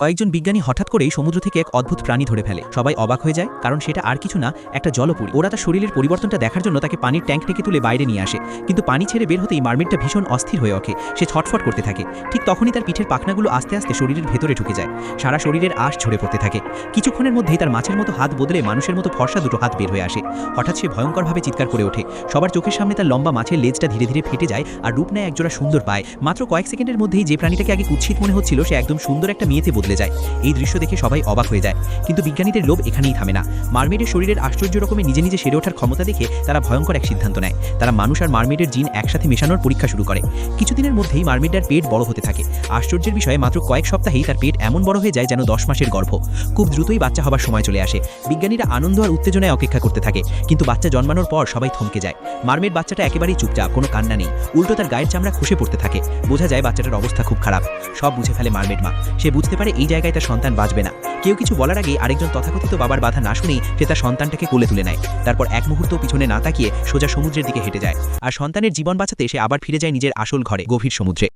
কয়েকজন বিজ্ঞানী হঠাৎ করেই সমুদ্র থেকে এক অদ্ভুত প্রাণী ধরে ফেলে। সবাই অবাক হয়ে যায়, কারণ সেটা আর কিছু না, একটা জলপরী। ওরা তার শরীরের পরিবর্তনটা দেখার জন্য তাকে পানির ট্যাঙ্ক থেকে তুলে বাইরে নিয়ে আসে, কিন্তু পানি ছেড়ে বের হতেই মারমেডটা ভীষণ অস্থির হয়ে ওঠে। সে ছটফট করতে থাকে। ঠিক তখনই তার পিঠের পাখনাগুলো আস্তে আস্তে শরীরের ভেতরে ঢুকে যায়। সারা শরীরের আঁশ ঝরে পড়তে থাকে। কিছুক্ষণের মধ্যেই তার মাছের মতো হাত বদলে মানুষের মতো ফর্সা দুটো হাত বের হয়ে আসে। হঠাৎ সে ভয়ঙ্করভাবে চিৎকার করে ওঠে। সবার চোখের সামনে তার লম্বা মাছের লেজটা ধীরে ধীরে ফেটে যায় আর রূপ নেয় একজোড়া সুন্দর পায়। মাত্র কয়েক সেকেন্ডের মধ্যেই যে প্রাণীটাকে আগে কুৎসিত মনে হচ্ছিল সে একদম সুন্দর একটা মেয়েতে বদলে যায়। এই দৃশ্য দেখে সবাই অবাক হয়ে যায়, কিন্তু বিজ্ঞানীদের লোভ এখানেই থামে না। মারমেডের শরীরের আশ্চর্য রকমের নিজে নিজে সেরে ওঠার ক্ষমতা দেখে তারা ভয়ঙ্কর এক সিদ্ধান্ত নেয়। তারা মানুষ আর মারমেডের জিন একসাথে মেশানোর পরীক্ষা শুরু করে। কিছুদিনের মধ্যেই মারমেডার পেট বড় হতে থাকে। আশ্চর্যের বিষয়ে মাত্র কয়েক সপ্তাহেই তার পেট এমন বড় হয়ে যায় যেন 10 মাসের গর্ভ। খুব দ্রুতই বাচ্চা হবার সময় চলে আসে। বিজ্ঞানীরা আনন্দ আর উত্তেজনায় অপেক্ষা করতে থাকে, কিন্তু বাচ্চা জন্মানোর পর সবাই থমকে যায়। মারমেড বাচ্চাটা একেবারেই চুপচাপ, কোনো কান্না নেই, উল্টো তার গায়ের চামড়া খসে পড়তে থাকে। বোঝা যায় বাচ্চাটার অবস্থা খুব খারাপ। সব বুঝে ফেলে মারমেড মা। সে বুঝতে পারে এই জায়গায় তার সন্তান বাঁচবে না। কেউ কিছু বলার আগে আরেকজন তথাকথিত বাবার বাধা না শুনেই সে তার সন্তানটাকে কোলে তুলে নেয়। তারপর এক মুহূর্ত পিছনে না তাকিয়ে সোজা সমুদ্রের দিকে হেঁটে যায়। আর সন্তানের জীবন বাঁচাতে সে আবার ফিরে যায় নিজের আসল ঘরে, গভীর সমুদ্রে।